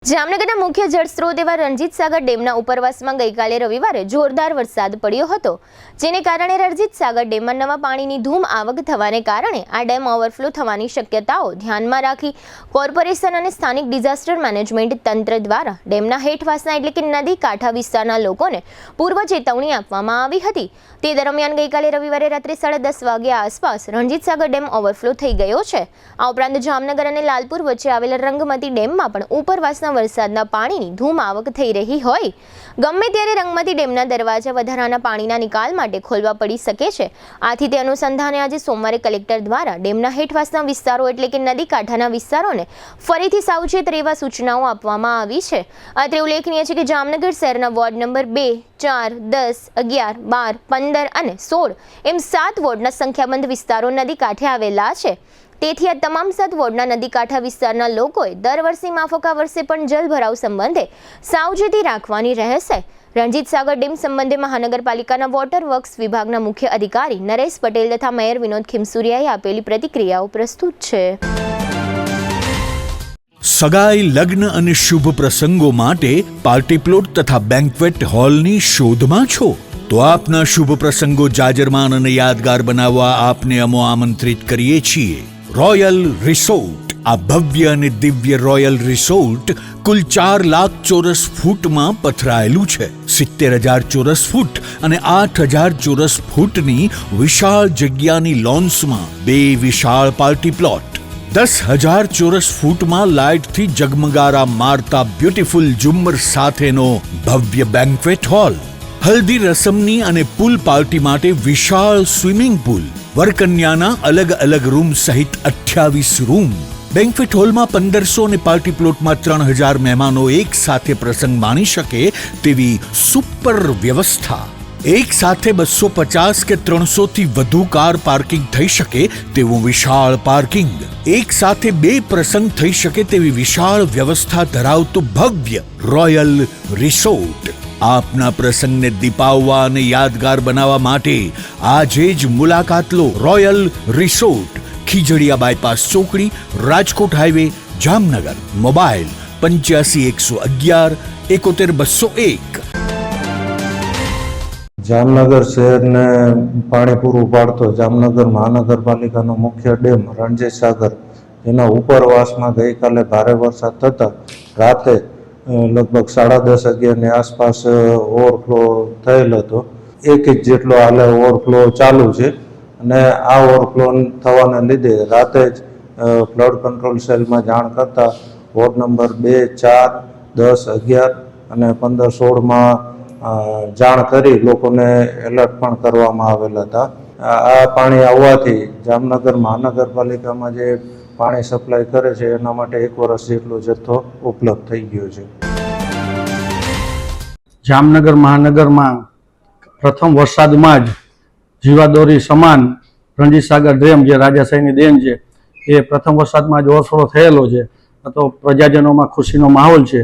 જામનગરના મુખ્ય જળસ્ત્રોત એવા રણજીત સાગર ડેમના ઉપરવાસમાં ગઈકાલે રવિવારે જોરદાર વરસાદ પડ્યો હતો, જેને કારણે રણજીત સાગર ડેમમાં નવા પાણીની ધૂમ આવક થવાને કારણે આ ડેમ ઓવરફ્લો થવાની શક્યતાઓ ધ્યાનમાં રાખી કોર્પોરેશન અને સ્થાનિક ડિઝાસ્ટર મેનેજમેન્ટ તંત્ર દ્વારા ડેમના હેઠવાસના એટલે કે નદી કાંઠા વિસ્તારના લોકોને પૂર્વ ચેતવણી આપવામાં આવી હતી। તે દરમિયાન ગઈકાલે રવિવારે રાત્રે 10:30 વાગ્યા આસપાસ રણજીત સાગર ડેમ ઓવરફ્લો થઈ ગયો છે। આ ઉપરાંત જામનગર અને લાલપુર વચ્ચે આવેલા રંગમતી ડેમમાં પણ ઉપરવાસના વરસાદના પાણીની ધૂમ આવક થઈ રહી હોય ગમે ત્યારે રંગમતી ડેમના દરવાજા વધારાના પાણીના નિકાલ માટે ખોલવા પડી શકે છે। આથી તે અનુસંધાને આજે સોમવારે કલેક્ટર દ્વારા ડેમના હેઠવાસના વિસ્તારો એટલે કે નદી કાંઠાના વિસ્તારોને ફરીથી સાવચેત રહેવા સૂચનાઓ આપવામાં આવી છે। અત્રે ઉલ્લેખનીય છે કે જામનગર શહેરના વોર્ડ નંબર 2, 4, 10, 11, 12, 15 અને 16 એમ 7 વોર્ડના સંખ્યાબંધ વિસ્તારો નદી કાંઠે આવેલા છે। તેથી આ તમામ 7 વોર્ડના નદી કાંઠા વિસ્તારના લોકોએ દર વર્ષે માફક આ વર્ષે પણ જલભરાવ સંબંધે સાવચેતી રાખવાની રહેશે। રણજીત સાગર ડેમ સંબંધે મહાનગરપાલિકાના વોટર વર્ક્સ વિભાગના મુખ્ય અધિકારી નરેશ પટેલ તથા મેયર વિનોદ ખીમસુરિયાએ આપેલી પ્રતિક્રિયાઓ પ્રસ્તુત છે। સગાઈ, લગ્ન અને શુભ પ્રસંગો માટે પાર્ટી પ્લોટ તથા બેન્ક્વેટ હોલની શોધમાં છો તો આપના શુભ પ્રસંગો જાજરમાન અને યાદગાર બનાવવા આપને અમો આમંત્રિત કરીએ છીએ। રોયલ રિસોર્ટ, આ ભવ્ય અને દિવ્ય રોયલ રિસોર્ટ કુલ 4 લાખ ચોરસ ફૂટમાં પથરાયેલું છે। 70,000 ચોરસ ફૂટ અને 8,000 ચોરસ ફૂટની વિશાળ જગ્યાની લોન્સમાં 2 વિશાળ પાર્ટી પ્લોટ, 10,000 ચોરસ ફૂટમાં લાઇટથી જગમગારા મારતા બ્યુટીફુલ ઝુમ્મર સાથેનો ભવ્ય બેન્ક્વેટ હોલ, હલ્દી રસમની અને પૂલ પાર્ટી માટે વિશાળ સ્વિમિંગ પૂલ, વરકન્યાના અલગ અલગ રૂમ સહિત 28 રૂમ, બેન્ક્વેટ હોલમાં 1500 અને પાર્ટી પ્લોટમાં 3,000 મહેમાનો એક સાથે પ્રસંગ માણી શકે તેવી સુપર વ્યવસ્થા, એક સાથે 250 કે 300 થી વધુ કાર પાર્કિંગ થઈ શકે તેવું વિશાળ પાર્કિંગ, એક સાથે 2 પ્રસંગ થઈ શકે તેવી વિશાળ વ્યવસ્થા ધરાવતું ભવ્ય રોયલ રિસોર્ટ। આપના પ્રસંગને દીપાવવા અને યાદગાર બનાવવા માટે આજે જ મુલાકાત લો। રોયલ રિસોર્ટ, ખીજડીયા બાયપાસ ચોકડી, રાજકોટ હાઈવે, જામનગર। મોબાઈલ 85 111 71 201। જામનગર શહેરને પાણી પૂરું પાડતો જામનગર મહાનગરપાલિકાનો મુખ્ય ડેમ રણજીત સાગર, જેના ઉપરવાસમાં ગઈકાલે ભારે વરસાદ થતાં રાતે લગભગ 10:30-11ની આસપાસ ઓવરફ્લો થયેલ હતો। 1 ઇંચ જેટલો હાલે ઓવરફ્લો ચાલુ છે અને આ ઓવરફ્લો થવાને લીધે રાતે જ ફ્લડ કંટ્રોલ સેલમાં જાણ કરતાં વોર્ડ નંબર 2, 4, 10, 11 અને 15, 16માં જાણ કરી લોકોને એલર્ટ પણ કરવામાં આવેલા હતા। આ પાણી આવવાથી જામનગર મહાનગરપાલિકામાં જે પાણી સપ્લાય કરે છે એના માટે 1 વર્ષ જેટલો જથ્થો ઉપલબ્ધ થઈ ગયો છે। જામનગર મહાનગરમાં પ્રથમ વરસાદમાં જ જીવાદોરી સમાન રણજીત સાગર ડેમ જે રાજાશાહીની ડેમ છે એ પ્રથમ વરસાદમાં જ ઓવરફ્લો થયેલો છે, તો પ્રજાજનોમાં ખુશીનો માહોલ છે।